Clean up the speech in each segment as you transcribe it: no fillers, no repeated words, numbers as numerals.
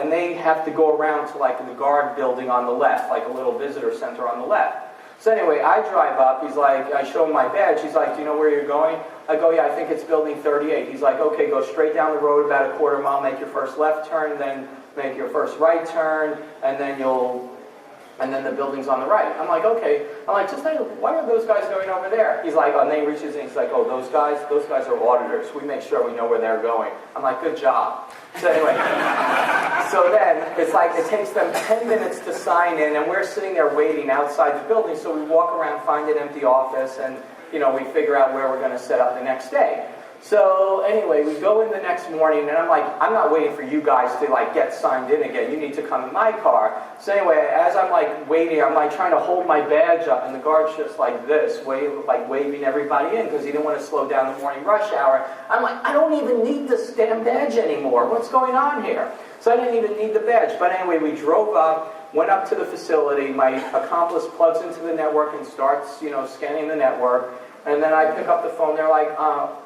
and they have to go around to like the guard building on the left, like a little visitor center on the left. So anyway, I drive up, he's like, I show him my badge, he's like, do you know where you're going? I go, yeah, I think it's building 38. He's like, okay, go straight down the road about a quarter mile, make your first left turn, then make your first right turn, and then the building's on the right. I'm like, okay. I'm like, just why are those guys going over there? He's like, and then he reaches in, he's like, oh, those guys are auditors. We make sure we know where they're going. I'm like, good job. So anyway, so then it's like it takes them 10 minutes to sign in, and we're sitting there waiting outside the building. So we walk around, find an empty office, and we figure out where we're going to set up the next day. So anyway, we go in the next morning, and I'm like, I'm not waiting for you guys to like get signed in again. You need to come in my car. So anyway, as I'm like waiting, I'm like trying to hold my badge up, and the guard's just like this, waving everybody in because he didn't want to slow down the morning rush hour. I'm like, I don't even need this damn badge anymore. What's going on here? So I didn't even need the badge. But anyway, we drove up, went up to the facility. My accomplice plugs into the network and starts, scanning the network. And then I pick up the phone, they're like,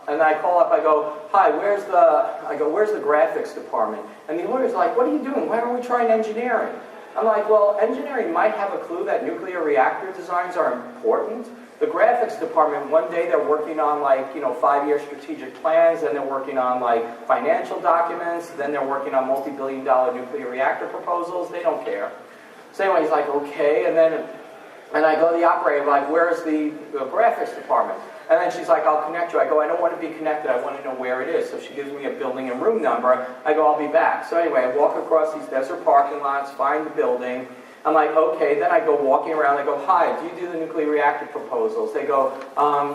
and I call up, I go, hi, where's the graphics department? And the lawyer's like, what are you doing? Why aren't we trying engineering? I'm like, well, engineering might have a clue that nuclear reactor designs are important. The graphics department, one day they're working on 5-year strategic plans, then they're working on financial documents, then they're working on multi-billion-dollar nuclear reactor proposals. They don't care. So anyway, he's like, okay, and I go to the operator, like, where's the graphics department? And then she's like, I'll connect you. I go, I don't want to be connected. I want to know where it is. So she gives me a building and room number. I go, I'll be back. So anyway, I walk across these desert parking lots, find the building. I'm like, okay. Then I go walking around. I go, hi, do you do the nuclear reactor proposals? They go,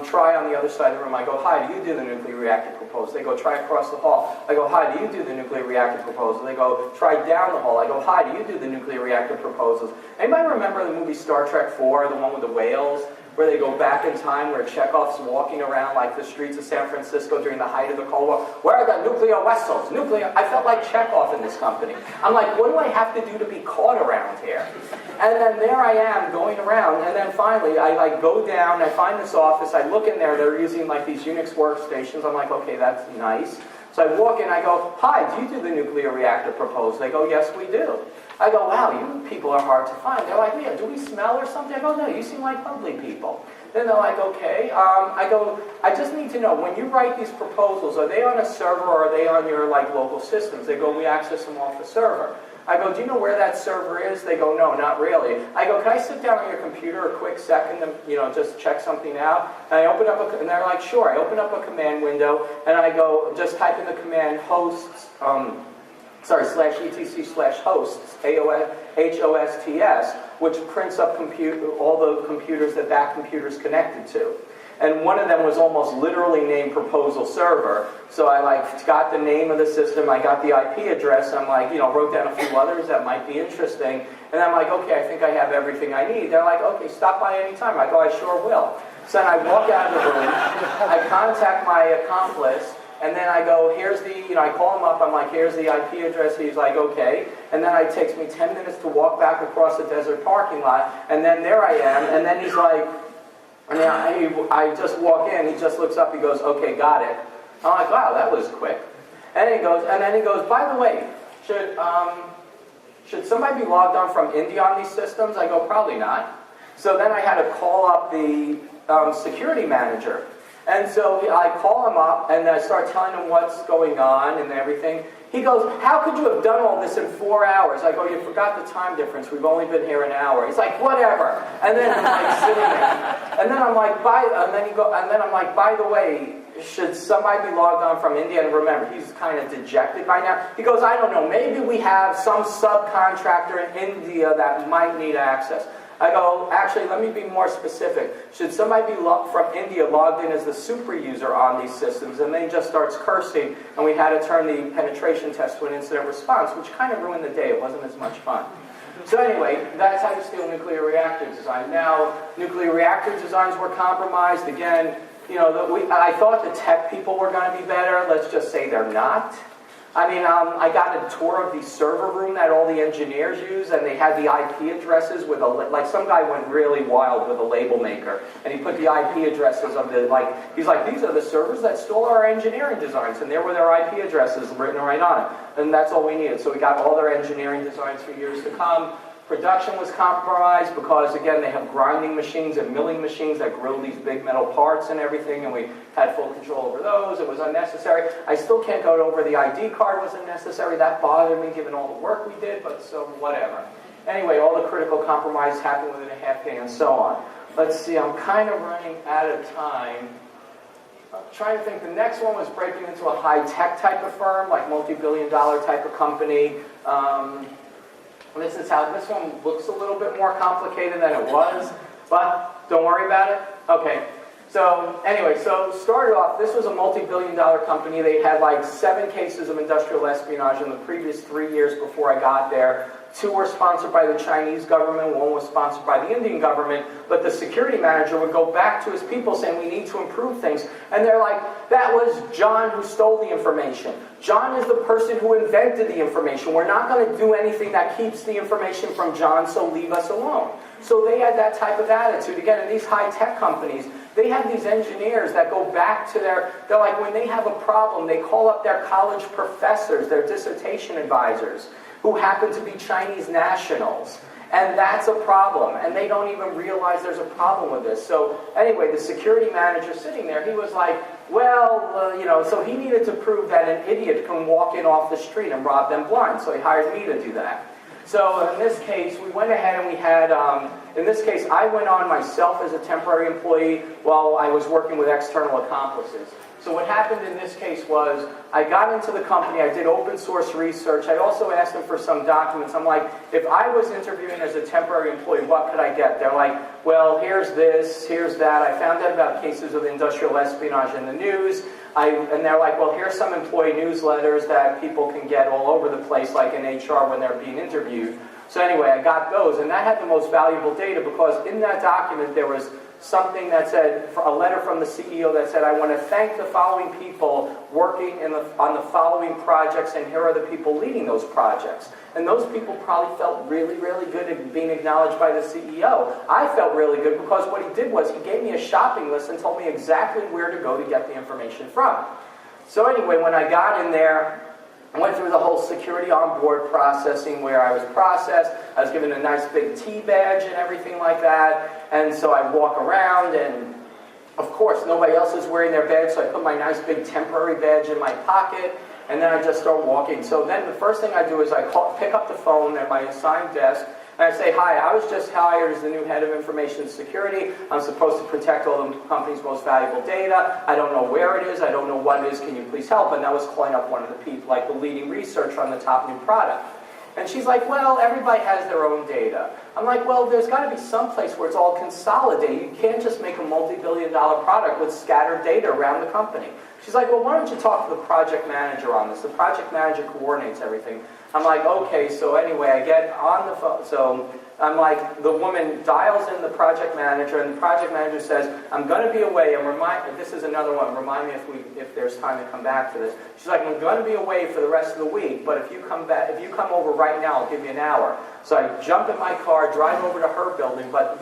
try on the other side of the room. I go, hi, do you do the nuclear reactor proposals? They go, try across the hall. I go, hi, do you do the nuclear reactor proposals? They go, try down the hall. I go, hi, do you do the nuclear reactor proposals? Anybody remember the movie Star Trek 4, the one with the whales, where they go back in time, where Chekhov's walking around the streets of San Francisco during the height of the Cold War? Where are the nuclear vessels? I felt like Chekhov in this company. I'm like, what do I have to do to be caught around here? And then there I am going around, and then finally I go down, I find this office, I look in there, they're using these Unix workstations. I'm like, okay, that's nice. So I walk in, I go, hi, do you do the nuclear reactor proposal? They go, yes, we do. I go, wow, you people are hard to find. They're like, yeah, do we smell or something? I go, no, you seem like lovely people. Then they're like, okay. I go, I just need to know, when you write these proposals, are they on a server or are they on your local systems? They go, we access them off the server. I go, do you know where that server is? They go, no, not really. I go, can I sit down on your computer a quick second and just check something out? And I open up, and they're like, sure. I open up a command window, and I go, just type in the command hosts, /etc/hosts, HOSTS, which prints up all the computers that computer's connected to. And one of them was almost literally named Proposal Server. So I got the name of the system, I got the IP address, I'm wrote down a few others that might be interesting. And I'm like, okay, I think I have everything I need. They're like, okay, stop by any time. I go, I sure will. So then I walk out of the room, I contact my accomplice, and then I go, here's the, I call him up, I'm like, here's the IP address. He's like, okay. And then it takes me 10 minutes to walk back across the desert parking lot, and then there I am, and then he's like, and I just walk in, he just looks up, he goes, okay, got it. I'm like, wow, that was quick. And then he goes, by the way, should somebody be logged on from India on these systems? I go, probably not. So then I had to call up the security manager. And so I call him up, and I start telling him what's going on and everything. He goes, how could you have done all this in 4 hours? I go, you forgot the time difference. We've only been here an hour. He's like, whatever. And then I'm sitting there. And then I'm like, by the way, should somebody be logged on from India? And remember, he's kind of dejected by now. He goes, I don't know. Maybe we have some subcontractor in India that might need access. I go, actually, let me be more specific. Should somebody be from India logged in as the super user on these systems? And then he just starts cursing, and we had to turn the penetration test to an incident response, which kind of ruined the day. It wasn't as much fun. So anyway, that's how you steal nuclear reactor design. Now, nuclear reactor designs were compromised. Again, I thought the tech people were going to be better. Let's just say they're not. I mean, I got a tour of the server room that all the engineers use, and they had the IP addresses with like some guy went really wild with a label maker, and he put the IP addresses of the, he's like, these are the servers that store our engineering designs, and there were their IP addresses written right on it, and that's all we needed. So we got all their engineering designs for years to come. Production was compromised because, again, they have grinding machines and milling machines that grill these big metal parts and everything, and we had full control over those. It was unnecessary. I still can't go over the ID card was unnecessary. That bothered me given all the work we did, but so whatever. Anyway, all the critical compromise happened within a half day and so on. Let's see, I'm kind of running out of time. I'm trying to think. The next one was breaking into a high-tech type of firm, like multi-billion-dollar type of company. This is how this one looks a little bit more complicated than it was, but don't worry about it. Okay, so anyway, so started off, this was a multi-billion-dollar company. They had like 7 cases of industrial espionage in the previous 3 years before I got there. 2 were sponsored by the Chinese government, 1 was sponsored by the Indian government, but the security manager would go back to his people saying, we need to improve things. And they're like, that was John who stole the information. John is the person who invented the information. We're not going to do anything that keeps the information from John, so leave us alone. So they had that type of attitude. Again, in these high-tech companies, they have these engineers that go back to they're like, when they have a problem, they call up their college professors, their dissertation advisors, who happen to be Chinese nationals. And that's a problem. And they don't even realize there's a problem with this. So anyway, the security manager sitting there, he was like, well, so he needed to prove that an idiot can walk in off the street and rob them blind. So he hired me to do that. So in this case, we went ahead and we had, in this case, I went on myself as a temporary employee while I was working with external accomplices. So what happened in this case was, I got into the company, I did open source research, I also asked them for some documents. I'm like, if I was interviewing as a temporary employee, what could I get? They're like, well, here's this, here's that. I found out about cases of industrial espionage in the news. And they're like, well, here's some employee newsletters that people can get all over the place, like in HR when they're being interviewed. So anyway, I got those, and that had the most valuable data because in that document there was something that said, a letter from the CEO that said, I want to thank the following people working on the following projects, and here are the people leading those projects. And those people probably felt really, really good at being acknowledged by the CEO. I felt really good because what he did was he gave me a shopping list and told me exactly where to go to get the information from. So anyway, when I got in there, I went through the whole security on board processing where I was processed. I was given a nice big T badge and everything like that. And so I walk around and, of course, nobody else is wearing their badge. So I put my nice big temporary badge in my pocket. And then I just start walking. So then the first thing I do is I pick up the phone at my assigned desk. And I say, hi, I was just hired as the new head of information security. I'm supposed to protect all the company's most valuable data. I don't know where it is. I don't know what it is. Can you please help? And that was calling up one of the people, like the leading researcher on the top new product. And she's like, well, everybody has their own data. I'm like, well, there's got to be some place where it's all consolidated. You can't just make a multi-billion-dollar product with scattered data around the company. She's like, well, why don't you talk to the project manager on this? The project manager coordinates everything. I'm like, okay, so anyway, I get on the phone. So I'm like, the woman dials in the project manager, and the project manager says, I'm going to be away, and this is another one, remind me if there's time to come back to this. She's like, I'm going to be away for the rest of the week, but if you come over right now, I'll give you an hour. So I jump in my car, drive over to her building, but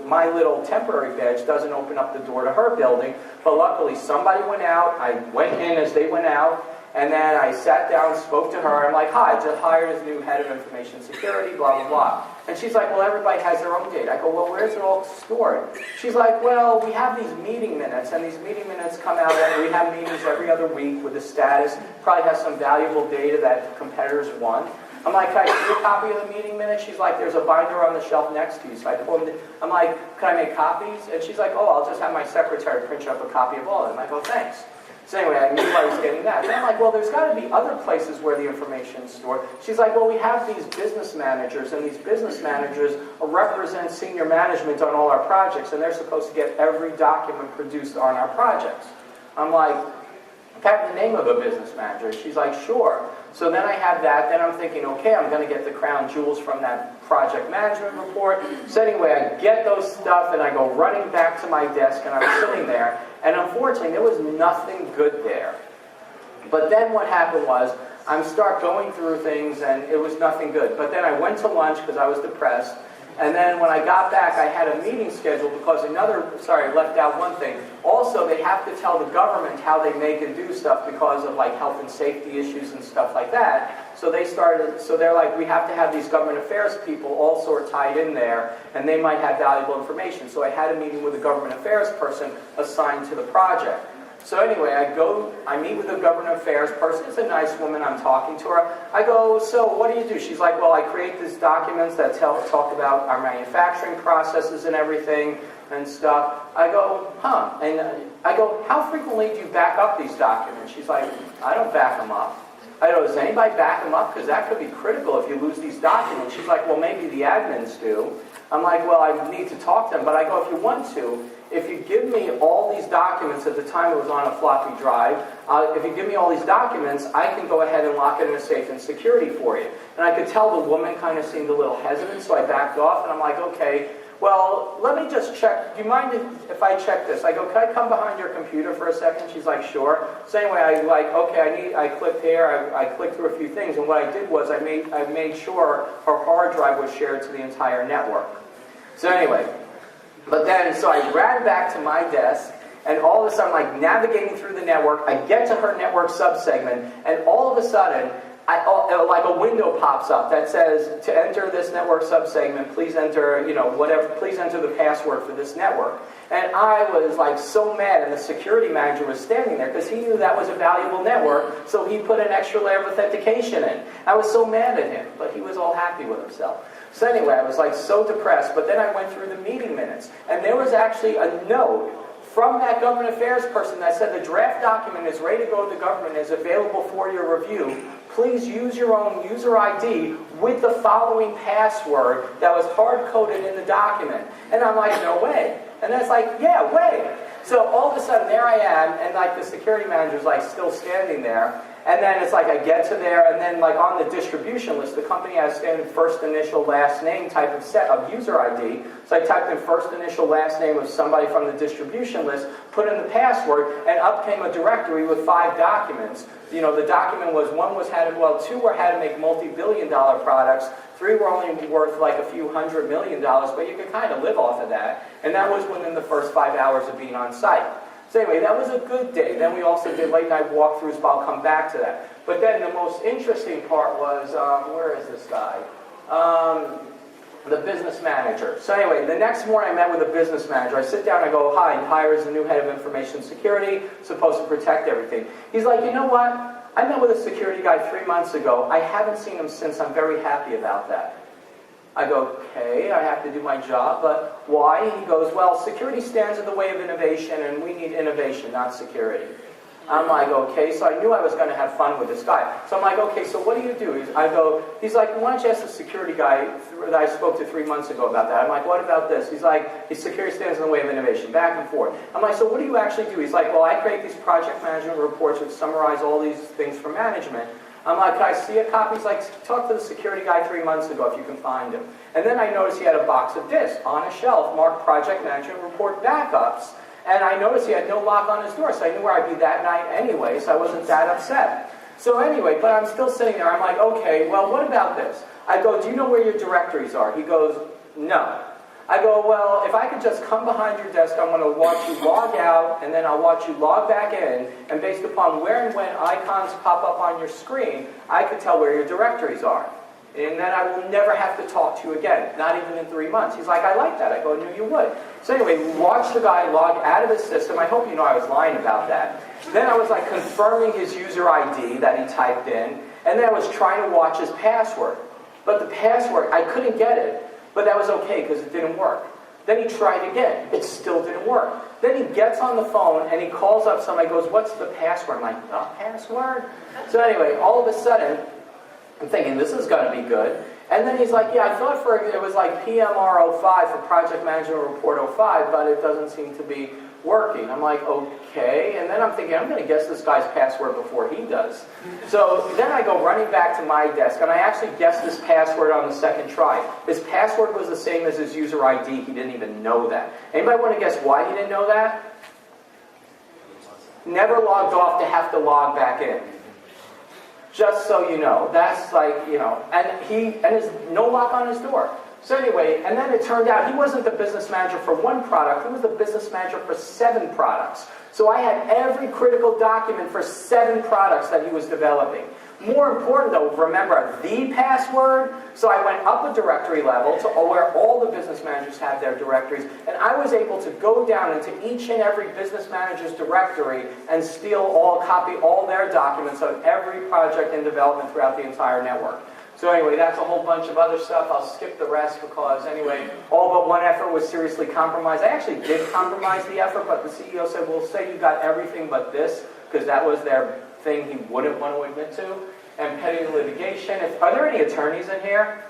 my little temporary badge doesn't open up the door to her building, but luckily somebody went out, I went in as they went out, and then I sat down, spoke to her. I'm like, hi, just hired as new head of information security, blah, blah, blah. And she's like, well, everybody has their own data. I go, well, where's it all stored? She's like, well, we have these meeting minutes, and these meeting minutes come out, and we have meetings every other week with the status. Probably has some valuable data that competitors want. I'm like, can I see a copy of the meeting minutes? She's like, there's a binder on the shelf next to you. So I'm like, can I make copies? And she's like, oh, I'll just have my secretary print you up a copy of all of them. I go, thanks. So anyway, I knew I was getting that. And I'm like, well, there's got to be other places where the information is stored. She's like, well, we have these business managers, and these business managers represent senior management on all our projects, and they're supposed to get every document produced on our projects. I'm like, can I have the name of a business manager? She's like, sure. So then I have that. Then I'm thinking, okay, I'm going to get the crown jewels from that project management report. So anyway, I get those stuff, and I go running back to my desk, and I'm sitting there. And unfortunately, there was nothing good there. But then what happened was, I start going through things, and it was nothing good. But then I went to lunch because I was depressed. And then when I got back, I had a meeting scheduled because I left out one thing. Also, they have to tell the government how they make and do stuff because of like health and safety issues and stuff like that. So they're like, we have to have these government affairs people all sort of tied in there, and they might have valuable information. So I had a meeting with a government affairs person assigned to the project. So anyway, I meet with the government affairs person. It's a nice woman. I'm talking to her. I go, so what do you do? She's like, well, I create these documents that talk about our manufacturing processes and everything and stuff. I go, huh? And I go, how frequently do you back up these documents? She's like, I don't back them up. I go, does anybody back them up? Because that could be critical if you lose these documents. She's like, well, maybe the admins do. I'm like, well, I need to talk to them. But I go, if you want to, if you give me all these documents, at the time it was on a floppy drive, if you give me all these documents, I can go ahead and lock it in a safe and security for you. And I could tell the woman kind of seemed a little hesitant, so I backed off, and I'm like, okay, well, let me just check. Do you mind if I check this? I go, can I come behind your computer for a second? She's like, sure. So anyway, I clicked here, I clicked through a few things, and what I did was I made sure her hard drive was shared to the entire network. So anyway, so I ran back to my desk, and all of a sudden, like navigating through the network, I get to her network subsegment, and all of a sudden, like a window pops up that says, to enter this network subsegment, please enter, please enter the password for this network. And I was like so mad, and the security manager was standing there because he knew that was a valuable network, so he put an extra layer of authentication in. I was so mad at him, but he was all happy with himself. So anyway, I was like so depressed, but then I went through the meeting minutes, and there was actually a note from that government affairs person that said the draft document is ready to go to the government, is available for your review. Please use your own user ID with the following password that was hard-coded in the document. And I'm like, no way. And then it's like, yeah, way. So all of a sudden, there I am, and like the security manager's like still standing there. And then it's like I get to there, and then like on the distribution list, the company has standard first initial last name type of set of user ID. So I typed in first initial last name of somebody from the distribution list, put in the password, and up came a directory with 5 documents. The document was, two were how to make multi-billion-dollar products, 3 were only worth like a few $100 million, but you could kind of live off of that. And that was within the first 5 hours of being on site. So anyway, that was a good day. Then we also did late night walkthroughs, but I'll come back to that. But then the most interesting part was, where is this guy? The business manager. So anyway, the next morning I met with the business manager. I sit down and I go, hi, Ira is the new head of information security, supposed to protect everything. He's like, you know what? I met with a security guy 3 months ago. I haven't seen him since. I'm very happy about that. I go, okay, I have to do my job, but why? He goes, well, security stands in the way of innovation, and we need innovation, not security. I'm like, okay, so I knew I was going to have fun with this guy. So I'm like, okay, so what do you do? He's like, why don't you ask the security guy that I spoke to 3 months ago about that? I'm like, what about this? He's like, security stands in the way of innovation, back and forth. I'm like, so what do you actually do? He's like, well, I create these project management reports which summarize all these things for management. I'm like, can I see a copy? He's like, talk to the security guy 3 months ago if you can find him. And then I noticed he had a box of disks on a shelf marked Project Management Report Backups. And I noticed he had no lock on his door, so I knew where I'd be that night anyway, so I wasn't that upset. So anyway, but I'm still sitting there. I'm like, okay, well, what about this? I go, do you know where your directories are? He goes, no. I go, well, if I could just come behind your desk, I'm going to watch you log out, and then I'll watch you log back in, and based upon where and when icons pop up on your screen, I could tell where your directories are. And then I will never have to talk to you again, not even in 3 months. He's like, I like that. I go, I knew you would. So anyway, we watched the guy log out of his system. I hope you know I was lying about that. Then I was like confirming his user ID that he typed in, and then I was trying to watch his password. But the password, I couldn't get it. But that was okay because it didn't work. Then he tried again. It still didn't work. Then he gets on the phone and he calls up somebody, goes, what's the password? I'm like, the password? So anyway, all of a sudden, I'm thinking, this is going to be good. And then he's like, yeah, I thought it was like PMR 05 for Project Management Report 05, but it doesn't seem to be working. I'm like, okay. And then I'm thinking, I'm going to guess this guy's password before he does. So then I go running back to my desk, and I actually guessed his password on the second try. His password was the same as his user ID. He didn't even know that. Anybody want to guess why he didn't know that? Never logged off to have to log back in. Just so you know, that's like, and there's no lock on his door. So anyway, and then it turned out he wasn't the business manager for one product, he was the business manager for 7 products. So I had every critical document for 7 products that he was developing. More important though, remember the password. So I went up a directory level to where all the business managers had their directories, and I was able to go down into each and every business manager's directory and copy all their documents on every project in development throughout the entire network. So anyway, that's a whole bunch of other stuff. I'll skip the rest because anyway, all but one effort was seriously compromised. I actually did compromise the effort, but the CEO said, "Well, say you got everything but this," because that was their thing he wouldn't want to admit to. And petty litigation. Are there any attorneys in here?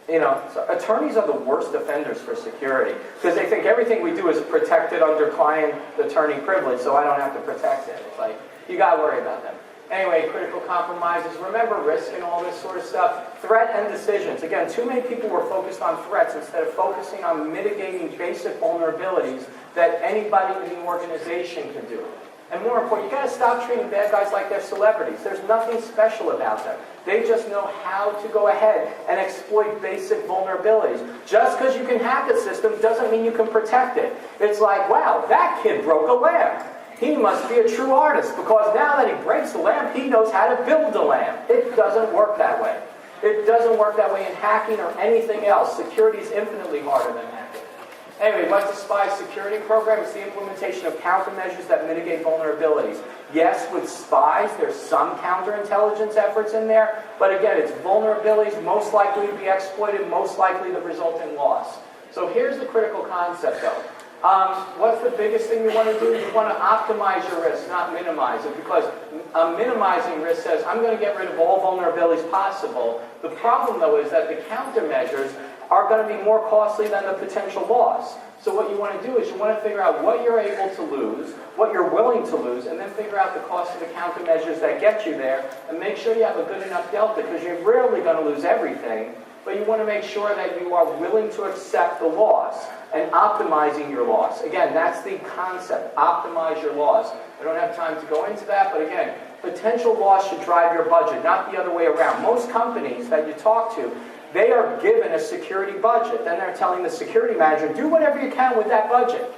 So attorneys are the worst offenders for security because they think everything we do is protected under client-attorney privilege, so I don't have to protect it. It's like, you got to worry about them. Anyway, critical compromises. Remember risk and all this sort of stuff. Threat and decisions. Again, too many people were focused on threats instead of focusing on mitigating basic vulnerabilities that anybody in the organization can do. And more important, you got to stop treating bad guys like they're celebrities. There's nothing special about them. They just know how to go ahead and exploit basic vulnerabilities. Just because you can hack a system doesn't mean you can protect it. It's like, wow, that kid broke a lamp. He must be a true artist because now that he breaks the lamp, he knows how to build a lamp. It doesn't work that way. It doesn't work that way in hacking or anything else. Security is infinitely harder than hacking. Anyway, what's the SPY security program? It's the implementation of countermeasures that mitigate vulnerabilities. Yes, with spies, there's some counterintelligence efforts in there, but again, it's vulnerabilities most likely to be exploited, most likely to result in loss. So here's the critical concept, though. What's the biggest thing you want to do? You want to optimize your risk, not minimize it, because minimizing risk says, I'm going to get rid of all vulnerabilities possible. The problem, though, is that the countermeasures are going to be more costly than the potential loss. So what you want to do is you want to figure out what you're able to lose, what you're willing to lose, and then figure out the cost of the countermeasures that get you there, and make sure you have a good enough delta, because you're rarely going to lose everything, but you want to make sure that you are willing to accept the loss and optimizing your loss. Again, that's the concept, optimize your loss. I don't have time to go into that, but again, potential loss should drive your budget, not the other way around. Most companies that you talk to, they are given a security budget. Then they're telling the security manager, do whatever you can with that budget.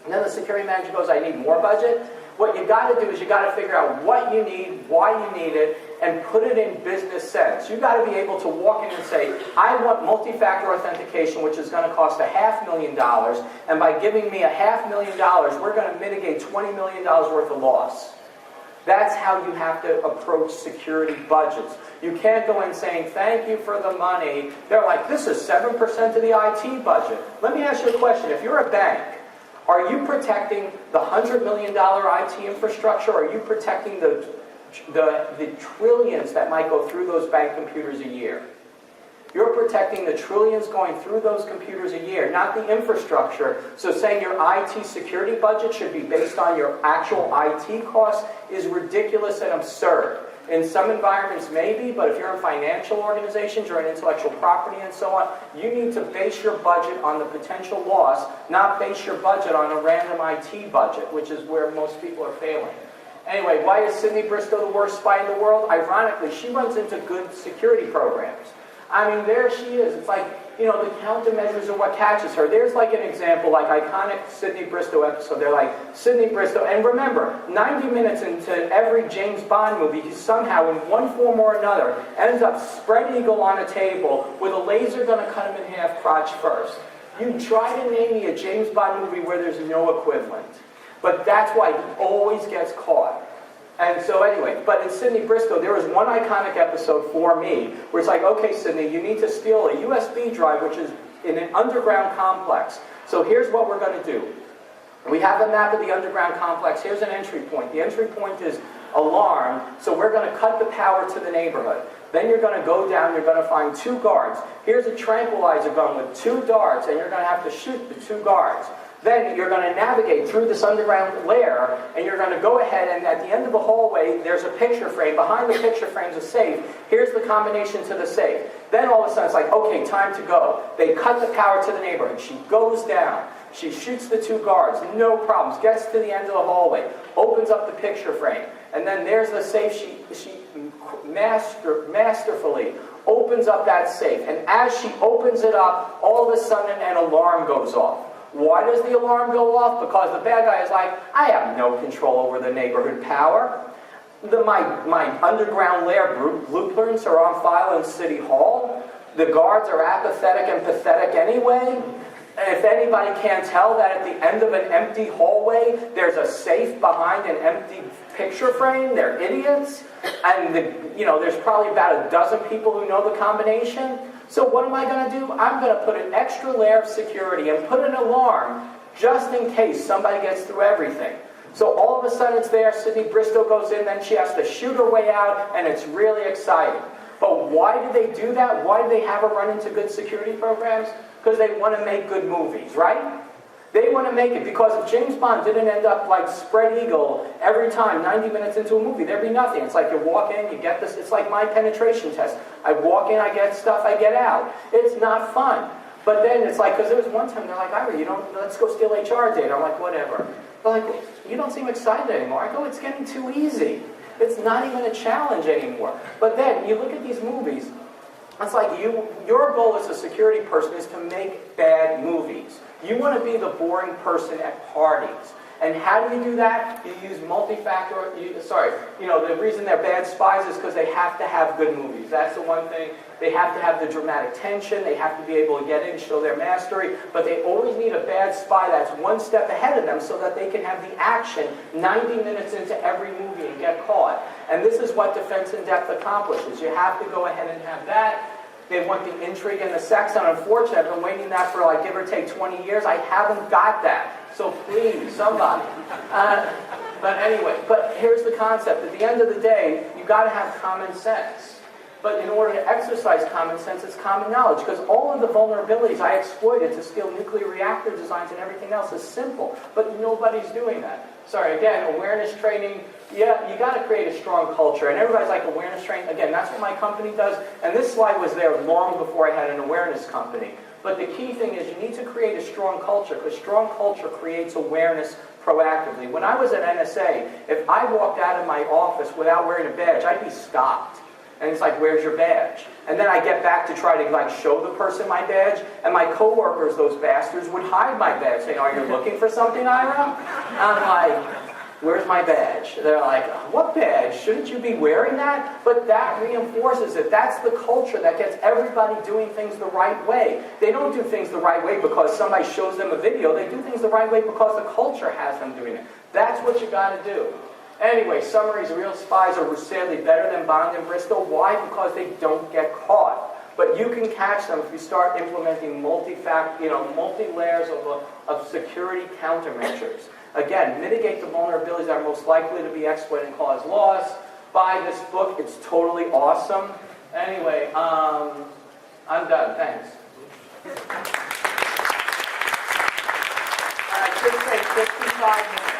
And then the security manager goes, I need more budget. What you got to do is you got to figure out what you need, why you need it, and put it in business sense. You got to be able to walk in and say, I want multi-factor authentication, which is going to cost $500,000, and by giving me $500,000, we're going to mitigate $20 million worth of loss. That's how you have to approach security budgets. You can't go in saying, thank you for the money. They're like, this is 7% of the IT budget. Let me ask you a question. If you're a bank, are you protecting the $100 million IT infrastructure, or are you protecting the trillions that might go through those bank computers a year? You're protecting the trillions going through those computers a year, not the infrastructure. So saying your IT security budget should be based on your actual IT costs is ridiculous and absurd. In some environments, maybe, but if you're in financial organizations, you're in intellectual property and so on, you need to base your budget on the potential loss, not base your budget on a random IT budget, which is where most people are failing. Anyway, why is Sydney Bristow the worst spy in the world? Ironically, she runs into good security programs. I mean, there she is. It's like, the countermeasures are what catches her. There's like an example, like iconic Sydney Bristow episode. They're like, Sydney Bristow, and remember, 90 minutes into every James Bond movie, he somehow, in one form or another, ends up spread eagle on a table with a laser gun to cut him in half crotch first. You try to name me a James Bond movie where there's no equivalent. But that's why he always gets caught. And so anyway, but in Sydney Bristow, there was one iconic episode for me where it's like, okay, Sydney, you need to steal a USB drive, which is in an underground complex. So here's what we're going to do. We have a map of the underground complex. Here's an entry point. The entry point is alarmed, so we're going to cut the power to the neighborhood. Then you're going to go down, you're going to find 2 guards. Here's a tranquilizer gun with 2 darts, and you're going to have to shoot the 2 guards. Then you're going to navigate through this underground lair, and you're going to go ahead, and at the end of the hallway, there's a picture frame. Behind the picture frame's a safe. Here's the combination to the safe. Then all of a sudden, it's like, okay, time to go. They cut the power to the neighborhood. She goes down. She shoots the 2 guards. No problems. Gets to the end of the hallway. Opens up the picture frame. And then there's the safe. She masterfully opens up that safe. And as she opens it up, all of a sudden an alarm goes off. Why does the alarm go off? Because the bad guy is like, I have no control over the neighborhood power. My underground lair blueprints are on file in City Hall. The guards are apathetic and pathetic anyway. And if anybody can't tell that at the end of an empty hallway, there's a safe behind an empty picture frame, they're idiots. And there's probably about a dozen people who know the combination. So what am I going to do? I'm going to put an extra layer of security and put an alarm just in case somebody gets through everything. So all of a sudden it's there, Sydney Bristow goes in, then she has to shoot her way out, and it's really exciting. But why do they do that? Why do they have her run into good security programs? Because they want to make good movies, right? They want to make it, because if James Bond didn't end up like spread eagle every time, 90 minutes into a movie, there'd be nothing. It's like you walk in, you get this, it's like my penetration test. I walk in, I get stuff, I get out. It's not fun. But then it's like, because there was one time, they're like, Ira, let's go steal HR data. I'm like, whatever. They're like, you don't seem excited anymore. I go, it's getting too easy. It's not even a challenge anymore. But then you look at these movies, it's like your goal as a security person is to make bad movies. You want to be the boring person at parties. And how do you do that? You use multi-factor, the reason they're bad spies is because they have to have good movies. That's the one thing. They have to have the dramatic tension. They have to be able to get in, show their mastery. But they always need a bad spy that's one step ahead of them so that they can have the action 90 minutes into every movie and get caught. And this is what Defense in Depth accomplishes. You have to go ahead and have that. They want the intrigue and the sex, and unfortunately, I've been waiting that for like give or take 20 years. I haven't got that. So please, somebody. But anyway, but here's the concept. At the end of the day, you've got to have common sense. But in order to exercise common sense, it's common knowledge. Because all of the vulnerabilities I exploited to steal nuclear reactor designs and everything else is simple. But nobody's doing that. Sorry, again, awareness training. Yeah, you got to create a strong culture. And everybody's like, awareness training. Again, that's what my company does. And this slide was there long before I had an awareness company. But the key thing is you need to create a strong culture, because strong culture creates awareness proactively. When I was at NSA, if I walked out of my office without wearing a badge, I'd be stopped. And it's like, where's your badge? And then I get back to try to show the person my badge, and my coworkers, those bastards, would hide my badge, saying, are you looking for something, Ira? I'm like, where's my badge? They're like, what badge? Shouldn't you be wearing that? But that reinforces it. That's the culture that gets everybody doing things the right way. They don't do things the right way because somebody shows them a video. They do things the right way because the culture has them doing it. That's what you got to do. Anyway, summaries, real spies are sadly better than Bond and Bristow. Why? Because they don't get caught. But you can catch them if you start implementing multi-layers of security countermeasures. Again, mitigate the vulnerabilities that are most likely to be exploited and cause loss. Buy this book. It's totally awesome. Anyway, I'm done. Thanks. I should say 55 minutes.